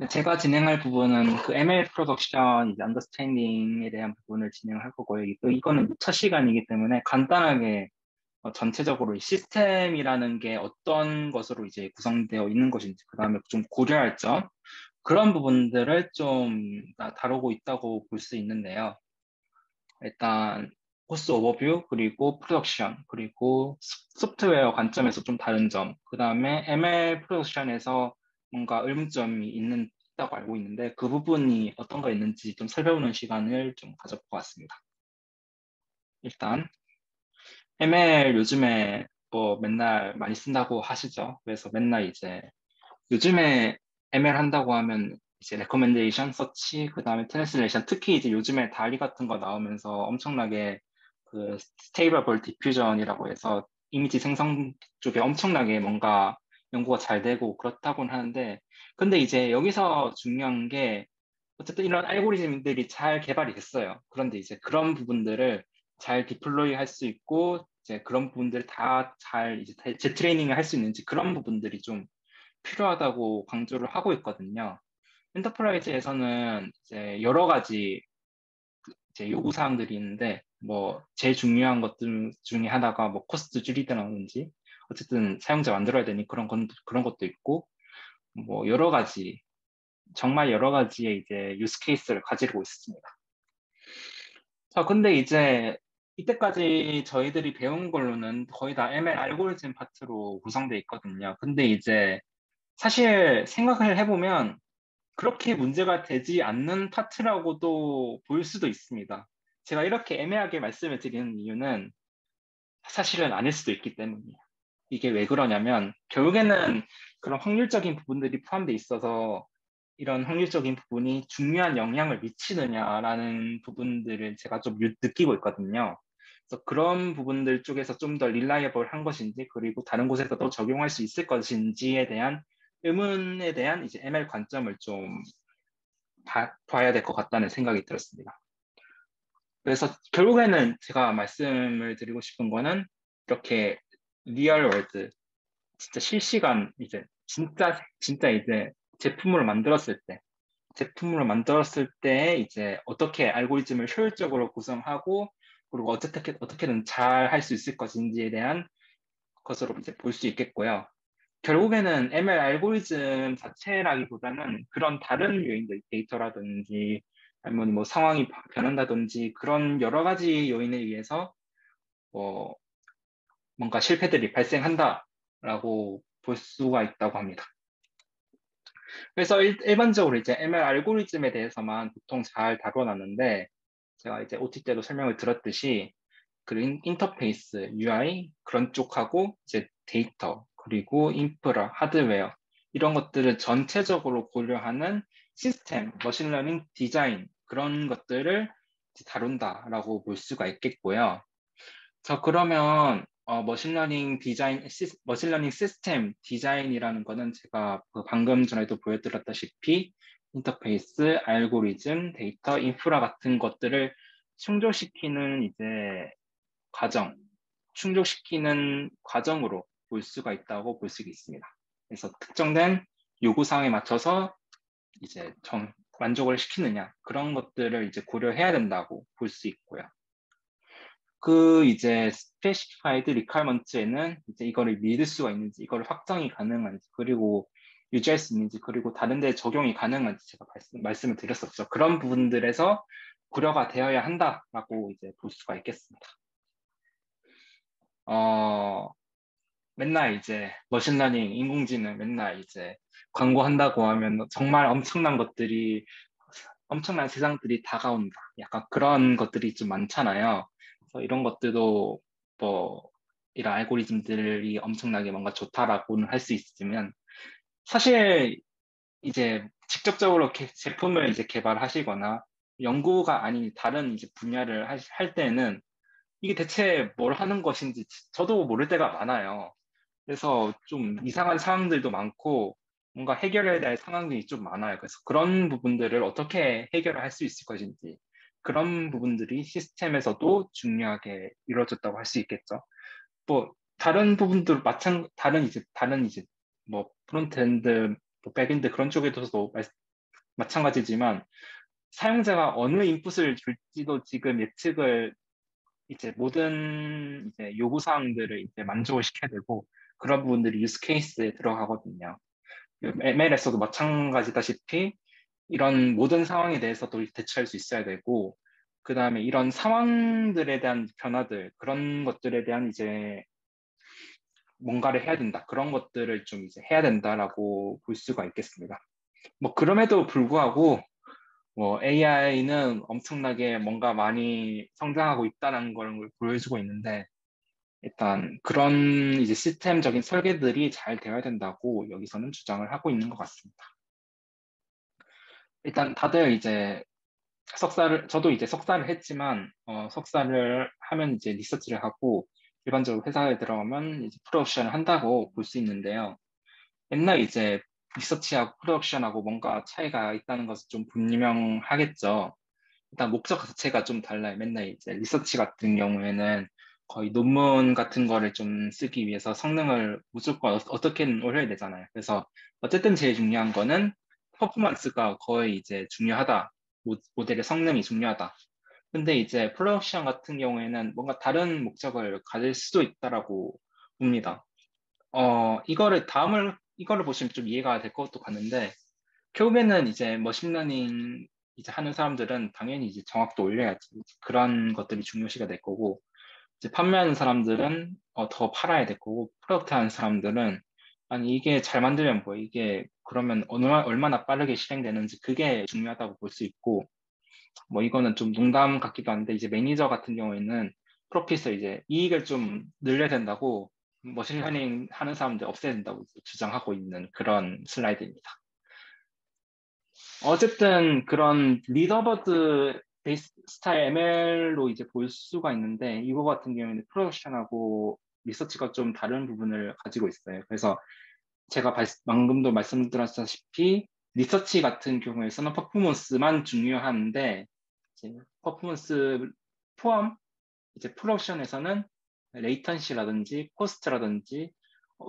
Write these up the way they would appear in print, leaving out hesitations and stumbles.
제가 진행할 부분은 그 ML 프로덕션, 이제 언더스탠딩에 대한 부분을 진행할 거고요. 이거는 첫 시간이기 때문에 간단하게 전체적으로 이 시스템이라는 게 어떤 것으로 이제 구성되어 있는 것인지, 그 다음에 좀 고려할 점, 그런 부분들을 좀 다루고 있다고 볼 수 있는데요. 일단 코스 오버뷰, 그리고 프로덕션, 그리고 소프트웨어 관점에서 좀 다른 점, 그 다음에 ML 프로덕션에서 뭔가 의문점이 있다고 알고 있는데 그 부분이 어떤 거 있는지 좀 살펴보는 시간을 좀 가져볼 것 같습니다. 일단 ML 요즘에 뭐 맨날 많이 쓴다고 하시죠. 그래서 맨날 이제 요즘에 ML 한다고 하면 이제 레코멘데이션, 서치, 그 다음에 트랜슬레이션, 특히 이제 요즘에 달리 같은 거 나오면서 엄청나게 그 스테이블 디퓨전이라고 해서 이미지 생성 쪽에 엄청나게 뭔가 연구가 잘 되고 그렇다고는 하는데, 근데 이제 여기서 중요한 게 어쨌든 이런 알고리즘들이 잘 개발이 됐어요. 그런데 이제 그런 부분들을 잘 디플로이 할 수 있고, 이제 그런 부분들을 다 잘 이제 재트레이닝을 할 수 있는지 그런 부분들이 좀 필요하다고 강조를 하고 있거든요. 엔터프라이즈에서는 이제 여러 가지 이제 요구 사항들이 있는데, 뭐 제일 중요한 것들 중에 하나가 뭐 코스트 줄이다라든지, 어쨌든 사용자 만들어야 되니 그런 것도 있고, 뭐 여러 가지, 정말 여러 가지의 이제 유스 케이스를 가지고 있습니다. 자, 근데 이제 이때까지 저희들이 배운 걸로는 거의 다 ML 알고리즘 파트로 구성되어 있거든요. 근데 이제 사실 생각을 해보면 그렇게 문제가 되지 않는 파트라고도 볼 수도 있습니다. 제가 이렇게 애매하게 말씀을 드리는 이유는 사실은 아닐 수도 있기 때문이에요. 이게 왜 그러냐면 결국에는 그런 확률적인 부분들이 포함되어 있어서 이런 확률적인 부분이 중요한 영향을 미치느냐라는 부분들을 제가 좀 느끼고 있거든요. 그래서 그런 부분들 쪽에서 좀 더 릴라이어블한 것인지, 그리고 다른 곳에서도 적용할 수 있을 것인지에 대한 의문에 대한 이제 ML 관점을 좀 봐야 될 것 같다는 생각이 들었습니다. 그래서 결국에는 제가 말씀을 드리고 싶은 거는 이렇게 리얼 월드, 진짜 실시간 이제 진짜 이제 제품으로 만들었을 때 제품으로 만들었을 때 이제 어떻게 알고리즘을 효율적으로 구성하고, 그리고 어떻게든 잘 할 수 있을 것인지에 대한 것으로 이제 볼 수 있겠고요. 결국에는 ML 알고리즘 자체라기보다는 그런 다른 요인들, 데이터라든지 아니면 뭐 상황이 변한다든지 그런 여러 가지 요인에 의해서 뭐 뭔가 실패들이 발생한다라고 볼 수가 있다고 합니다. 그래서 일반적으로 이제 ML 알고리즘에 대해서만 보통 잘 다뤄놨는데, 제가 이제 OT 때도 설명을 드렸듯이 그 인터페이스, UI 그런 쪽하고 이제 데이터, 그리고 인프라, 하드웨어 이런 것들을 전체적으로 고려하는 시스템, 머신러닝 디자인 그런 것들을 이제 다룬다라고 볼 수가 있겠고요. 자, 그러면 머신러닝 시스템 디자인이라는 거는 제가 그 방금 전에도 보여드렸다시피 인터페이스, 알고리즘, 데이터, 인프라 같은 것들을 충족시키는 이제 과정, 충족시키는 과정으로 볼 수가 있다고 볼 수 있습니다. 그래서 특정된 요구사항에 맞춰서 이제 만족을 시키느냐, 그런 것들을 이제 고려해야 된다고 볼 수 있고요. 그 이제 specified requirement에는 이제 이거를 믿을 수가 있는지, 이거를 확정이 가능한지, 그리고 유지할 수 있는지, 그리고 다른 데 적용이 가능한지 제가 말씀을 드렸었죠. 그런 부분들에서 고려가 되어야 한다라고 이제 볼 수가 있겠습니다. 어, 맨날 이제 머신러닝, 인공지능 맨날 이제 광고한다고 하면 정말 엄청난 세상들이 다가온다. 약간 그런 것들이 좀 많잖아요. 그래서 이런 것들도 뭐 이런 알고리즘들이 엄청나게 뭔가 좋다라고는 할 수 있지만, 사실 이제 직접적으로 제품을 이제 개발하시거나 연구가 아닌 다른 이제 분야를 할 때는 이게 대체 뭘 하는 것인지 저도 모를 때가 많아요. 그래서 좀 이상한 상황들도 많고 뭔가 해결해야 될 상황들이 좀 많아요. 그래서 그런 부분들을 어떻게 해결을 할 수 있을 것인지, 그런 부분들이 시스템에서도 중요하게 이루어졌다고 할 수 있겠죠. 뭐 다른 부분들 다른 이제 뭐 프론트엔드, 뭐 백엔드 그런 쪽에서도 마찬가지지만 사용자가 어느 인풋을 줄지도 지금 예측을 이제 모든 이제 요구 사항들을 이제 만족을 시켜야 되고 그런 부분들이 유스 케이스에 들어가거든요. ML에서도 마찬가지다시피 이런 모든 상황에 대해서도 대처할 수 있어야 되고 그 다음에 이런 상황들에 대한 변화들 그런 것들에 대한 이제 뭔가를 해야 된다. 그런 것들을 좀 이제 해야 된다라고 볼 수가 있겠습니다. 뭐 그럼에도 불구하고 뭐 AI는 엄청나게 뭔가 많이 성장하고 있다는 걸 보여주고 있는데 일단 그런 이제 시스템적인 설계들이 잘 되어야 된다고 여기서는 주장을 하고 있는 것 같습니다. 일단 다들 이제 저도 이제 석사를 했지만 석사를 하면 이제 리서치를 하고 일반적으로 회사에 들어가면 이제 프로덕션을 한다고 볼 수 있는데요. 맨날 이제 리서치하고 프로덕션하고 뭔가 차이가 있다는 것은 좀 분명하겠죠. 일단 목적 자체가 좀 달라요. 맨날 이제 리서치 같은 경우에는 거의 논문 같은 거를 좀 쓰기 위해서 성능을 무조건 어떻게든 올려야 되잖아요. 그래서 어쨌든 제일 중요한 거는 퍼포먼스가 거의 이제 중요하다. 모델의 성능이 중요하다. 근데 이제 프로덕션 같은 경우에는 뭔가 다른 목적을 가질 수도 있다라고 봅니다. 이거를 보시면 좀 이해가 될 것도 같는데, 결국에는 이제 머신러닝 이제 하는 사람들은 당연히 이제 정확도 올려야지. 그런 것들이 중요시가 될 거고, 이제 판매하는 사람들은 더 팔아야 될 거고, 프로덕트 하는 사람들은 아니, 이게 잘 만들면 뭐, 이게 그러면 얼마나 빠르게 실행되는지 그게 중요하다고 볼 수 있고, 뭐 이거는 좀 농담 같기도 한데, 이제 매니저 같은 경우에는 프로핏을 이제 이익을 좀 늘려야 된다고 머신러닝 하는 사람들 없애야 된다고 이제 주장하고 있는 그런 슬라이드입니다. 어쨌든 그런 리더버드 베이스 스타일 ML로 이제 볼 수가 있는데 이거 같은 경우에는 프로덕션하고 리서치가 좀 다른 부분을 가지고 있어요. 그래서 제가 방금도 말씀드렸다시피 리서치 같은 경우에서는 퍼포먼스만 중요한데 이제 퍼포먼스 포함 이제 프로덕션에서는 레이턴시라든지 코스트라든지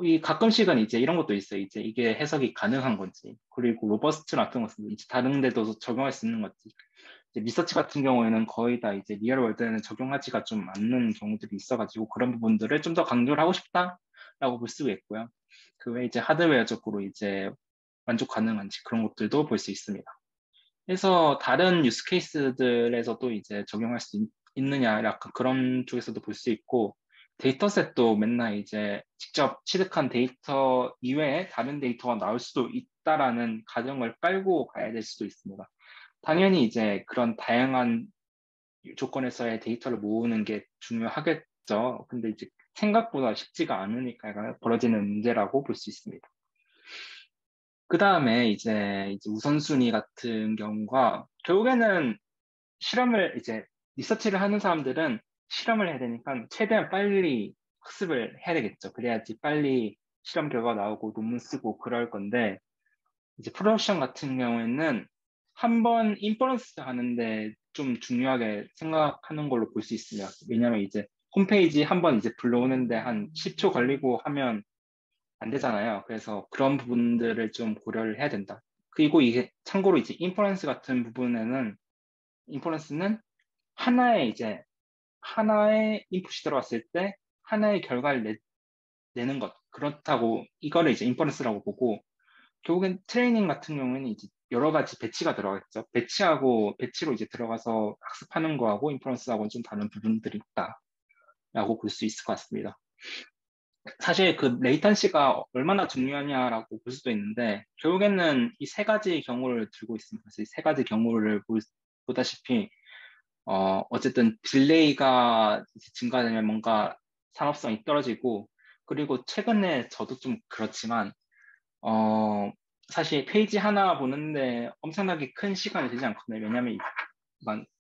이 가끔씩은 이제 이런 것도 있어요. 이제 이게 해석이 가능한 건지 그리고 로버스트 같은 것은 이제 다른 데도 적용할 수 있는 건지 이제 리서치 같은 경우에는 거의 다 이제 리얼 월드에는 적용하지가 좀 않는 경우들이 있어가지고 그런 부분들을 좀 더 강조를 하고 싶다라고 볼 수가 있고요. 그 외에 이제 하드웨어적으로 이제 만족 가능한지 그런 것들도 볼 수 있습니다. 그래서 다른 유스 케이스들에서도 이제 적용할 수 있느냐 약간 그런 쪽에서도 볼 수 있고 데이터셋도 맨날 이제 직접 취득한 데이터 이외에 다른 데이터가 나올 수도 있다라는 가정을 깔고 가야 될 수도 있습니다. 당연히 이제 그런 다양한 조건에서의 데이터를 모으는 게 중요하겠죠. 근데 이제 생각보다 쉽지가 않으니까 벌어지는 문제라고 볼 수 있습니다. 그 다음에 이제 우선순위 같은 경우가 결국에는 실험을 이제 리서치를 하는 사람들은 실험을 해야 되니까 최대한 빨리 학습을 해야 되겠죠. 그래야지 빨리 실험 결과 나오고 논문 쓰고 그럴 건데 이제 프로덕션 같은 경우에는 한 번 인퍼런스 하는데 좀 중요하게 생각하는 걸로 볼 수 있습니다. 왜냐하면 이제 홈페이지 한 번 이제 불러오는데 한 10초 걸리고 하면 안 되잖아요. 그래서 그런 부분들을 좀 고려를 해야 된다. 그리고 이게 참고로 이제 인퍼런스 같은 부분에는 인퍼런스는 하나의 인풋이 들어왔을 때 하나의 결과를 내는 것 그렇다고 이거를 이제 인퍼런스라고 보고 결국엔 트레이닝 같은 경우에는 이제 여러 가지 배치가 들어가겠죠. 배치로 이제 들어가서 학습하는 거하고 인퍼런스하고는 좀 다른 부분들이 있다라고 볼 수 있을 것 같습니다. 사실 그 레이턴시가 얼마나 중요하냐라고 볼 수도 있는데 결국에는 이 세 가지 경우를 들고 있습니다. 그래서 이 세 가지 경우를 보다시피 어쨌든 딜레이가 증가되면 뭔가 산업성이 떨어지고 그리고 최근에 저도 좀 그렇지만 어, 사실 페이지 하나 보는데 엄청나게 큰 시간이 되지 않거든요. 왜냐하면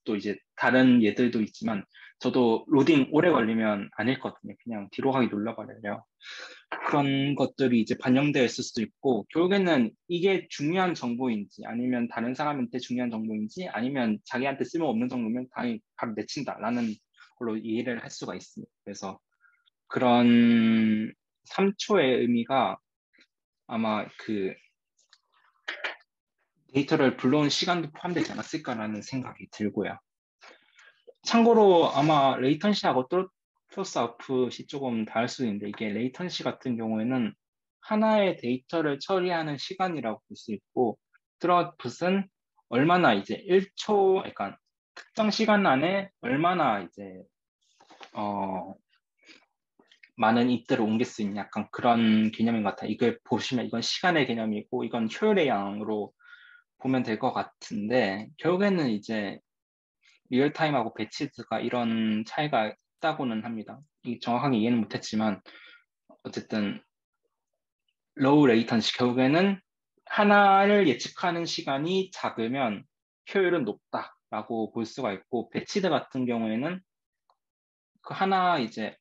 또 이제 다른 예들도 있지만 저도 로딩 오래 걸리면 안 읽거든요. 그냥 뒤로 가기 눌러버려요. 그런 것들이 이제 반영되어 있을 수도 있고 결국에는 이게 중요한 정보인지 아니면 다른 사람한테 중요한 정보인지 아니면 자기한테 쓸모없는 정보면 당연히 바로 내친다라는 걸로 이해를 할 수가 있습니다. 그래서 그런 3초의 의미가 아마 그 데이터를 불러온 시간도 포함되지 않았을까라는 생각이 들고요. 참고로 아마 레이턴시하고 플러스 아웃풋이 조금 다를 수도 있는데 이게 레이턴시 같은 경우에는 하나의 데이터를 처리하는 시간이라고 볼 수 있고 트러웃풋은 얼마나 이제 1초, 그러니까 특정 시간 안에 얼마나 이제 많은 입들을 옮길 수 있는 약간 그런 개념인 것 같아요. 이걸 보시면 이건 시간의 개념이고 이건 효율의 양으로 보면 될 것 같은데 결국에는 이제 리얼타임하고 배치드가 이런 차이가 있다고는 합니다. 이 정확하게 이해는 못했지만 어쨌든 로우 레이턴시 결국에는 하나를 예측하는 시간이 작으면 효율은 높다라고 볼 수가 있고 배치드 같은 경우에는 그 하나 이제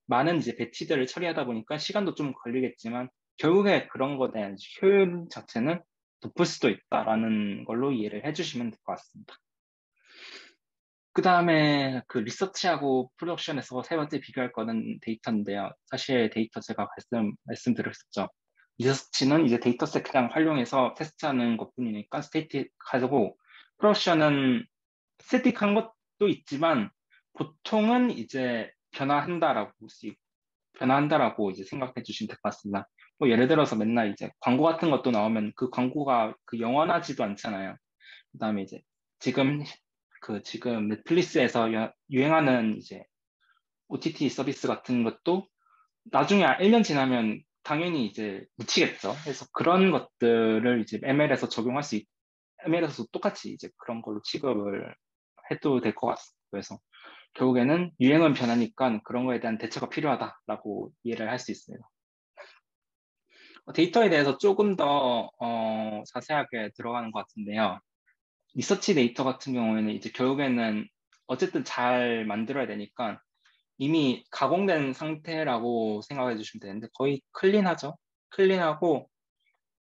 많은 이제 배치들을 처리하다 보니까 시간도 좀 걸리겠지만 결국에 그런 것에 대한 효율 자체는 높을 수도 있다라는 걸로 이해를 해주시면 될 것 같습니다. 그 다음에 그 리서치하고 프로덕션에서 세 번째 비교할 거는 데이터인데요. 사실 데이터 제가 말씀드렸었죠. 리서치는 이제 데이터셋 그냥 활용해서 테스트하는 것뿐이니까 스태틱하고 프로덕션은 스태틱한 것도 있지만 보통은 이제 변화한다라고 이제 생각해 주시면 될 것 같습니다. 뭐 예를 들어서 맨날 이제 광고 같은 것도 나오면 그 광고가 그 영원하지도 않잖아요. 그다음에 이제 지금 지금 넷플릭스에서 유행하는 이제 OTT 서비스 같은 것도 나중에 1년 지나면 당연히 이제 묻히겠죠. 그래서 그런 것들을 이제 ML에서 똑같이 이제 그런 걸로 취급을 해도 될 것 같습니다. 그래서 결국에는 유행은 변하니까 그런 거에 대한 대처가 필요하다라고 이해를 할 수 있습니다. 데이터에 대해서 조금 더 자세하게 들어가는 것 같은데요. 리서치 데이터 같은 경우에는 이제 결국에는 어쨌든 잘 만들어야 되니까 이미 가공된 상태라고 생각해 주시면 되는데 거의 클린하죠. 클린하고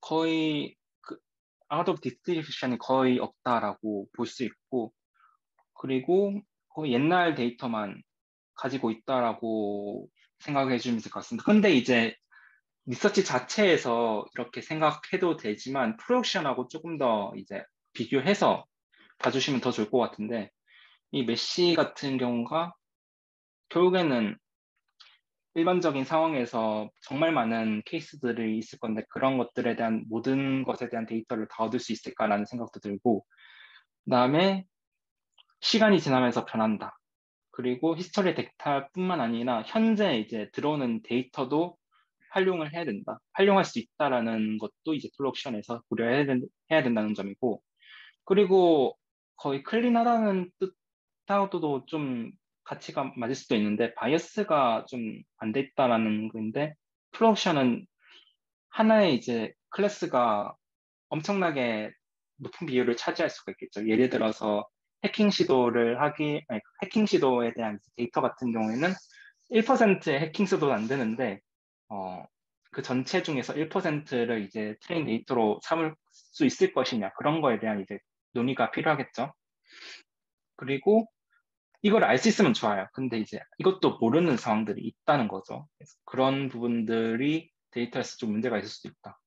거의 그 out of distraction이 거의 없다라고 볼 수 있고 그리고 거의 옛날 데이터만 가지고 있다라고 생각해 주시면 될 것 같습니다. 근데 이제 리서치 자체에서 이렇게 생각해도 되지만 프로덕션하고 조금 더 이제 비교해서 봐주시면 더 좋을 것 같은데 이 메시 같은 경우가 결국에는 일반적인 상황에서 정말 많은 케이스들이 있을 건데 그런 것들에 대한 모든 것에 대한 데이터를 다 얻을 수 있을까라는 생각도 들고 그다음에 시간이 지나면서 변한다. 그리고 히스토리 데이터뿐만 아니라 현재 이제 들어오는 데이터도 활용을 해야 된다. 활용할 수 있다라는 것도 이제 플로옵션에서 해야 된다는 점이고 그리고 거의 클린하다는 뜻하고도 좀 가치가 맞을 수도 있는데 바이어스가 좀 안 돼 있다라는 건데 플로옵션은 하나의 이제 클래스가 엄청나게 높은 비율을 차지할 수가 있겠죠. 예를 들어서 해킹 시도에 대한 데이터 같은 경우에는 1%의 해킹 시도도 안 되는데, 그 전체 중에서 1%를 이제 트레인 데이터로 삼을 수 있을 것이냐, 그런 거에 대한 이제 논의가 필요하겠죠. 그리고 이걸 알 수 있으면 좋아요. 근데 이제 이것도 모르는 상황들이 있다는 거죠. 그래서 그런 부분들이 데이터에서 좀 문제가 있을 수도 있다.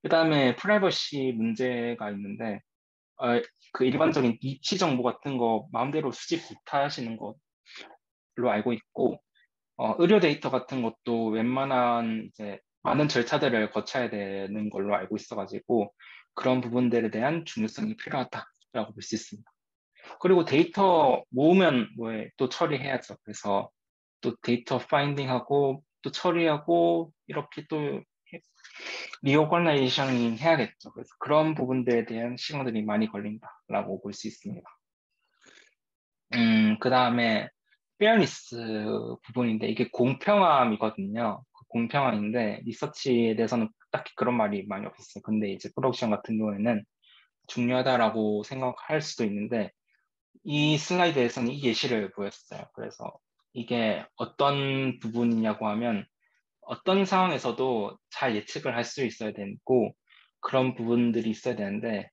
그 다음에 프라이버시 문제가 있는데, 어, 그 일반적인 입시 정보 같은 거 마음대로 수집 못 하시는 걸로 알고 있고, 의료 데이터 같은 것도 웬만한 이제 많은 절차들을 거쳐야 되는 걸로 알고 있어가지고, 그런 부분들에 대한 중요성이 필요하다라고 볼 수 있습니다. 그리고 데이터 모으면 뭐에 또 처리해야죠. 그래서 또 데이터 파인딩하고 또 처리하고 이렇게 또 리오거나이제이션 해야겠죠. 그래서 그런 부분들에 대한 시간들이 많이 걸린다라고 볼 수 있습니다. 그 다음에 페어니스 부분인데 이게 공평함이거든요. 그 공평함인데 리서치에 대해서는 딱히 그런 말이 많이 없었어요. 근데 이제 프로덕션 같은 경우에는 중요하다라고 생각할 수도 있는데 이 슬라이드에서는 이 예시를 보였어요. 그래서 이게 어떤 부분이냐고 하면 어떤 상황에서도 잘 예측을 할 수 있어야 되고 그런 부분들이 있어야 되는데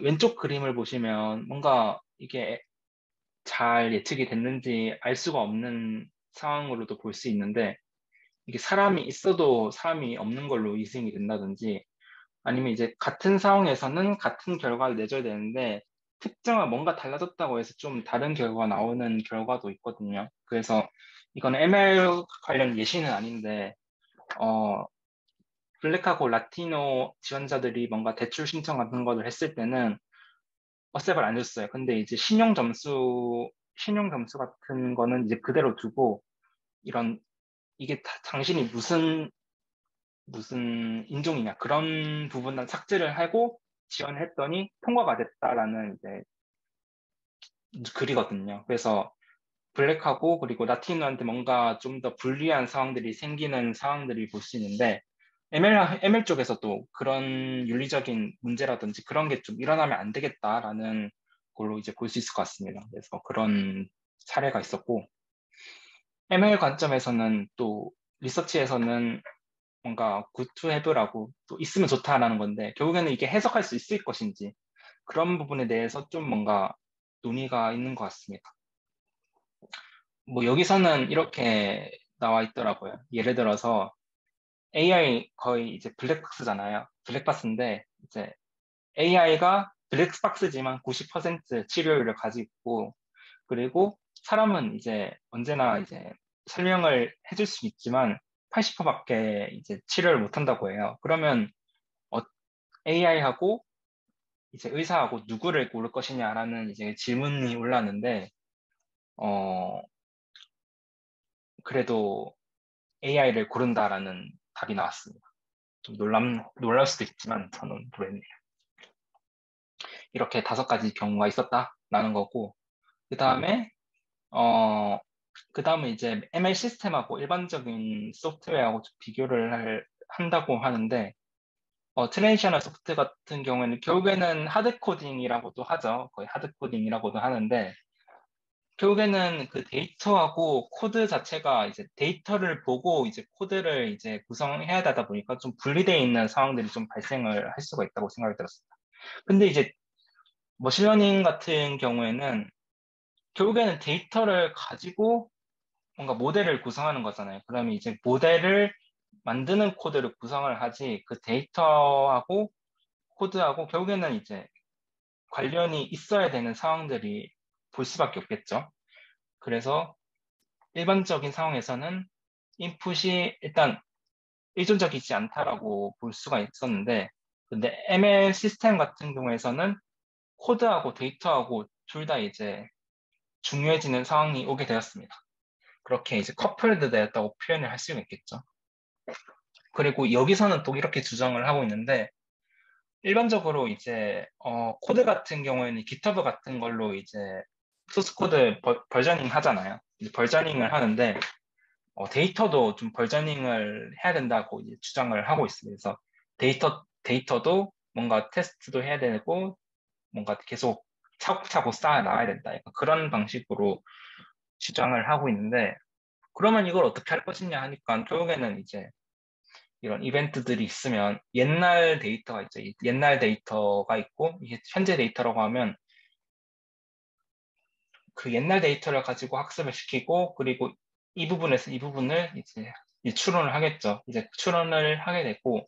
왼쪽 그림을 보시면 뭔가 이게 잘 예측이 됐는지 알 수가 없는 상황으로도 볼 수 있는데 이게 사람이 있어도 사람이 없는 걸로 이승이 된다든지 아니면 이제 같은 상황에서는 같은 결과를 내줘야 되는데 특정한 뭔가 달라졌다고 해서 좀 다른 결과가 나오는 결과도 있거든요. 그래서 이건 ML 관련 예시는 아닌데 어, 블랙하고 라티노 지원자들이 뭔가 대출 신청 같은 거를 했을 때는 어셉을 안 줬어요. 근데 이제 신용 점수 같은 거는 이제 그대로 두고 이런 이게 당신이 무슨 인종이냐 그런 부분은 삭제를 하고 지원을 했더니 통과가 됐다라는 이제 글이거든요. 그래서 블랙하고 그리고 라티노한테 뭔가 좀 더 불리한 상황들이 생기는 상황들이 볼 수 있는데 ML 쪽에서도 그런 윤리적인 문제라든지 그런 게 좀 일어나면 안 되겠다라는 걸로 이제 볼 수 있을 것 같습니다. 그래서 그런 사례가 있었고 ML 관점에서는 또 리서치에서는 뭔가 good to have라고 또 있으면 좋다라는 건데 결국에는 이게 해석할 수 있을 것인지 그런 부분에 대해서 좀 뭔가 논의가 있는 것 같습니다. 뭐 여기서는 이렇게 나와 있더라고요. 예를 들어서 AI 거의 이제 블랙박스잖아요. 블랙박스인데 이제 AI가 블랙박스지만 90% 치료율을 가지고 있고 그리고 사람은 이제 언제나 이제 설명을 해줄 수 있지만 80%밖에 이제 치료를 못 한다고 해요. 그러면 AI하고 이제 의사하고 누구를 고를 것이냐라는 이제 질문이 올랐는데 어 그래도 AI를 고른다라는 답이 나왔습니다. 좀 놀랄 수도 있지만 저는 그랬네요. 이렇게 5가지 경우가 있었다라는 거고 그 다음에 그 다음에 이제 ML 시스템하고 일반적인 소프트웨어하고 좀 한다고 하는데 트레디셔널 소프트 같은 경우에는 결국에는 하드 코딩이라고도 하죠. 거의 하드 코딩이라고도 하는데 결국에는 그 데이터하고 코드 자체가 이제 데이터를 보고 이제 코드를 이제 구성해야 되다 보니까 좀 분리되어 있는 상황들이 좀 발생을 할 수가 있다고 생각이 들었습니다. 근데 이제 머신러닝 같은 경우에는 결국에는 데이터를 가지고 뭔가 모델을 구성하는 거잖아요. 그러면 이제 모델을 만드는 코드를 구성을 하지 그 데이터하고 코드하고 결국에는 이제 관련이 있어야 되는 상황들이 볼 수밖에 없겠죠. 그래서 일반적인 상황에서는 인풋이 일단 의존적이지 않다라고 볼 수가 있었는데, 근데 ML 시스템 같은 경우에서는 코드하고 데이터하고 둘 다 이제 중요해지는 상황이 오게 되었습니다. 그렇게 이제 커플드 되었다고 표현을 할 수가 있겠죠. 그리고 여기서는 또 이렇게 주장을 하고 있는데, 일반적으로 이제 코드 같은 경우에는 GitHub 같은 걸로 이제 소스 코드 버저닝 하잖아요. 버저닝을 하는데 데이터도 좀 버저닝을 해야 된다고 이제 주장을 하고 있습니다. 그래서 데이터도 뭔가 테스트도 해야 되고 뭔가 계속 차곡차곡 쌓아 나가야 된다. 약간 그런 방식으로 주장을 하고 있는데 그러면 이걸 어떻게 할 것이냐 하니까 결국에는 이제 이런 이벤트들이 있으면 옛날 데이터가 있죠. 옛날 데이터가 있고 이게 현재 데이터라고 하면 그 옛날 데이터를 가지고 학습을 시키고 그리고 이 부분에서 이 부분을 이제 추론을 하겠죠. 이제 추론을 하게 되고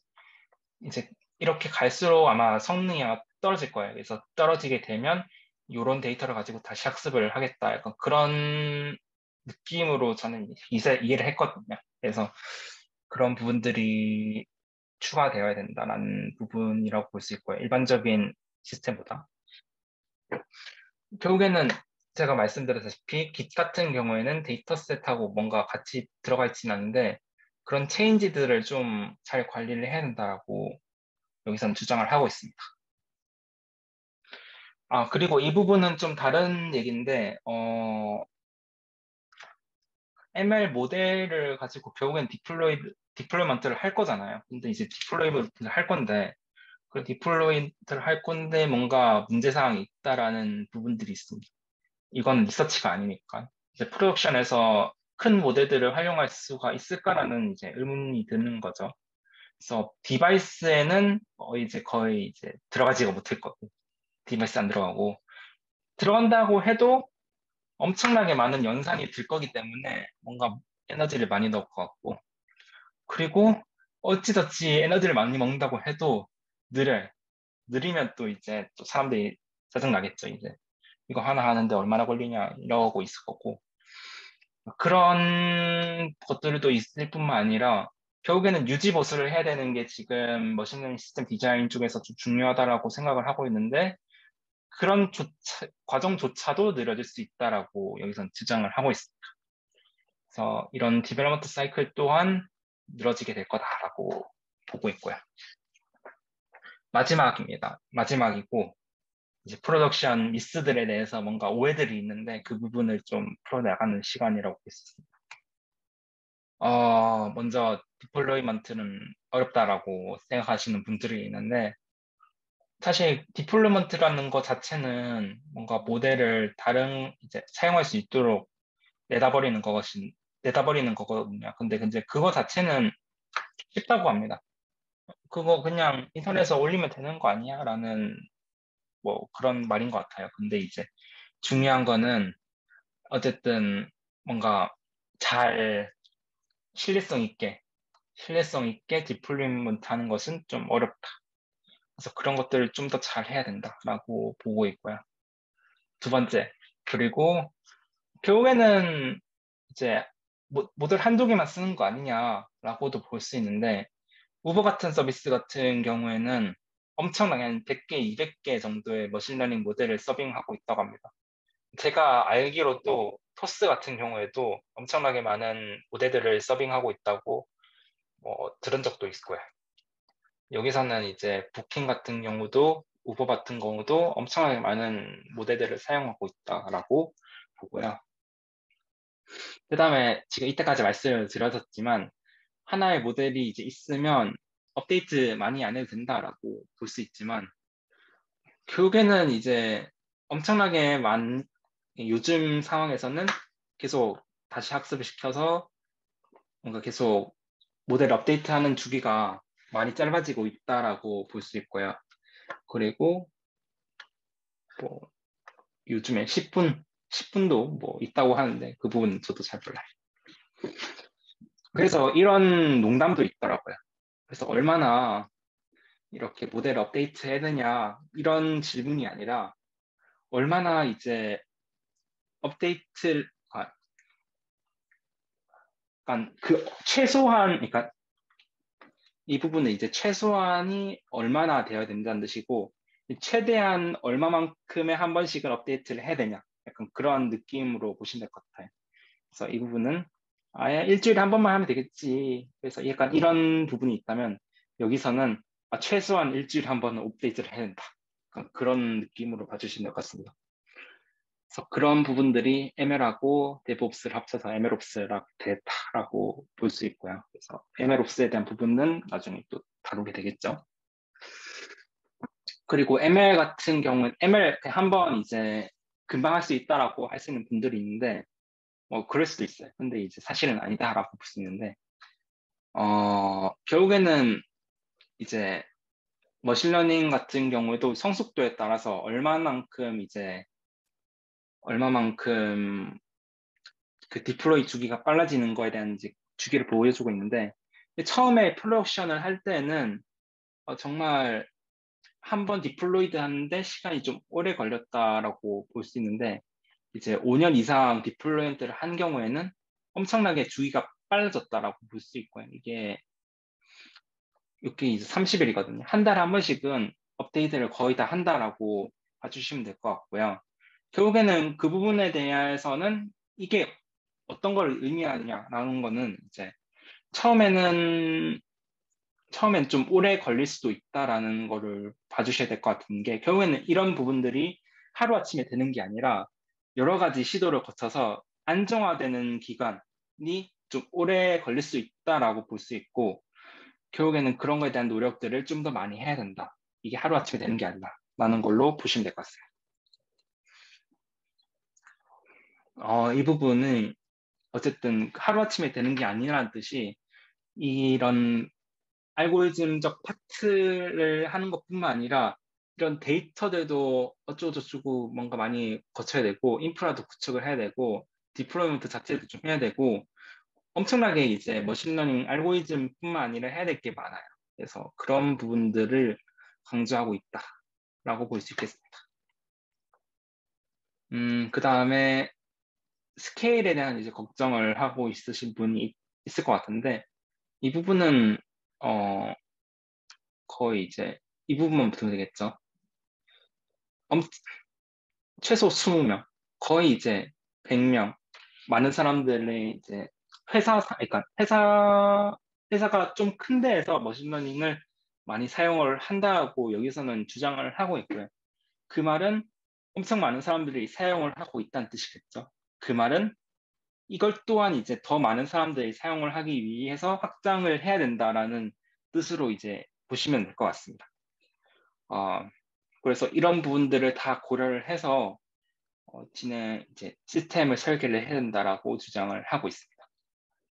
이제 이렇게 갈수록 아마 성능이 아마 떨어질 거예요. 그래서 떨어지게 되면 이런 데이터를 가지고 다시 학습을 하겠다. 약간 그런 느낌으로 저는 이해를 했거든요. 그래서 그런 부분들이 추가되어야 된다라는 부분이라고 볼 수 있고요. 일반적인 시스템보다. 결국에는 제가 말씀드렸다시피 Git 같은 경우에는 데이터셋하고 뭔가 같이 들어가 있지는 않은데 그런 체인지들을 좀 잘 관리를 해야 된다라고 여기서는 주장을 하고 있습니다. 그리고 이 부분은 좀 다른 얘기인데, ML 모델을 가지고 결국엔 디플로이먼트를 할 거잖아요. 근데 이제 디플로이먼트를 할 건데, 그 디플로이먼트를 할 건데 뭔가 문제사항이 있다라는 부분들이 있습니다. 이건 리서치가 아니니까. 이제 프로덕션에서 큰 모델들을 활용할 수가 있을까라는 이제 의문이 드는 거죠. 그래서 디바이스에는 거의 이제 들어가지가 못할 거고, 디바이스 안 들어가고, 들어간다고 해도 엄청나게 많은 연산이 들 거기 때문에 뭔가 에너지를 많이 넣을 것 같고, 그리고 어찌저찌 에너지를 많이 먹는다고 해도 느리면 또 이제 또 사람들이 짜증나겠죠. 이제 이거 하나 하는데 얼마나 걸리냐 이러고 있을 거고 그런 것들도 있을 뿐만 아니라 결국에는 유지 보수를 해야 되는 게 지금 머신러닝 시스템 디자인 쪽에서 좀 중요하다라고 생각을 하고 있는데 그런 과정조차도 느려질 수 있다라고 여기서 주장을 하고 있습니다. 그래서 이런 디벨로먼트 사이클 또한 늘어지게 될 거다라고 보고 있고요. 마지막입니다. 마지막이고 이제 프로덕션 미스들에 대해서 뭔가 오해들이 있는데 그 부분을 좀 풀어나가는 시간이라고 했습니다. 먼저 디플로이먼트는 어렵다라고 생각하시는 분들이 있는데 사실 디플로이먼트라는 것 자체는 뭔가 모델을 다른 이제 사용할 수 있도록 내다버리는 거거든요. 근데 이제 그거 자체는 쉽다고 합니다. 그거 그냥 인터넷에 올리면 되는 거 아니야? 라는 뭐 그런 말인 것 같아요. 근데 이제 중요한 거는 어쨌든 뭔가 잘 신뢰성 있게 디플로이먼트 하는 것은 좀 어렵다. 그래서 그런 것들을 좀 더 잘 해야 된다라고 보고 있고요. 두 번째, 그리고 결국에는 이제 모델 한두 개만 쓰는 거 아니냐라고도 볼 수 있는데 우버 같은 서비스 같은 경우에는 엄청나게 한 100개, 200개 정도의 머신러닝 모델을 서빙하고 있다고 합니다. 제가 알기로도 토스 같은 경우에도 엄청나게 많은 모델들을 서빙하고 있다고 들은 적도 있고요. 여기서는 이제 부킹 같은 경우도 우버 같은 경우도 엄청나게 많은 모델들을 사용하고 있다라고 보고요. 그 다음에 지금 이때까지 말씀을 드렸었지만 하나의 모델이 이제 있으면 업데이트 많이 안 해도 된다라고 볼 수 있지만 결국에는 이제 엄청나게 요즘 상황에서는 계속 다시 학습을 시켜서 뭔가 계속 모델 업데이트하는 주기가 많이 짧아지고 있다라고 볼 수 있고요. 그리고 뭐 요즘에 10분도 뭐 있다고 하는데 그 부분은 저도 잘 몰라요. 그래서 이런 농담도 있더라고요. 그래서 얼마나 이렇게 모델 업데이트 해야 되냐 이런 질문이 아니라 얼마나 이제 업데이트 그러니까 그 최소한 그러니까 이 부분은 이제 최소한이 얼마나 되어야 된다는 뜻이고 최대한 얼마만큼의 한 번씩은 업데이트를 해야 되냐 약간 그런 느낌으로 보시면 될 것 같아요. 그래서 이 부분은 아예 일주일에 한 번만 하면 되겠지. 그래서 약간 이런 부분이 있다면 여기서는 최소한 일주일에 한 번은 업데이트를 해야 된다. 그런 느낌으로 봐주시면 될 것 같습니다. 그래서 그런 부분들이 ML하고 DevOps를 합쳐서 MLOps라고 됐다라고 볼 수 있고요. 그래서 MLOps에 대한 부분은 나중에 또 다루게 되겠죠. 그리고 ML 같은 경우는 ML 한번 이제 금방 할 수 있다라고 하시는 분들이 있는데 그럴 수도 있어요. 근데 이제 사실은 아니다라고 볼 수 있는데 결국에는 이제 머신러닝 같은 경우에도 성숙도에 따라서 얼마만큼 그 디플로이 주기가 빨라지는 거에 대한 이제 주기를 보여주고 있는데 처음에 프로덕션을 할 때는 정말 한 번 디플로이드 하는데 시간이 좀 오래 걸렸다라고 볼 수 있는데 이제 5년 이상 디플로이먼트를 한 경우에는 엄청나게 주기가 빨라졌다라고 볼 수 있고요. 이게 이제 30일이거든요. 한 달에 한 번씩은 업데이트를 거의 다 한다라고 봐주시면 될 것 같고요. 결국에는 그 부분에 대해서는 이게 어떤 걸 의미하느냐라는 거는 이제 처음엔 좀 오래 걸릴 수도 있다라는 거를 봐주셔야 될 것 같은 게 결국에는 이런 부분들이 하루아침에 되는 게 아니라 여러 가지 시도를 거쳐서 안정화되는 기간이 좀 오래 걸릴 수 있다라고 볼 수 있고 결국에는 그런 거에 대한 노력들을 좀 더 많이 해야 된다. 이게 하루아침에 되는 게 아니다. 라는 걸로 보시면 될 것 같습니다. 이 부분은 어쨌든 하루아침에 되는 게 아니라는 뜻이 이런 알고리즘적 파트를 하는 것뿐만 아니라 이런 데이터들도 어쩌고저쩌고 뭔가 많이 거쳐야 되고 인프라도 구축을 해야 되고 디플로이먼트 자체도 좀 해야 되고 엄청나게 이제 머신러닝 알고리즘뿐만 아니라 해야 될 게 많아요. 그래서 그런 부분들을 강조하고 있다라고 볼 수 있겠습니다. 그 다음에 스케일에 대한 이제 걱정을 하고 있으신 분이 있을 것 같은데 이 부분은 거의 이제 이 부분만 보면 되겠죠. 엄- 최소 20명, 거의 이제 100명, 많은 사람들의 이제 그러니까 회사가 좀 큰 데에서 머신러닝을 많이 사용을 한다고 여기서는 주장을 하고 있고요. 그 말은 엄청 많은 사람들이 사용을 하고 있다는 뜻이겠죠. 그 말은 이걸 또한 이제 더 많은 사람들이 사용을 하기 위해서 확장을 해야 된다라는 뜻으로 이제 보시면 될 것 같습니다. 어, 그래서 이런 부분들을 다 고려를 해서 진행 이제 시스템을 설계를 해야 된다라고 주장을 하고 있습니다.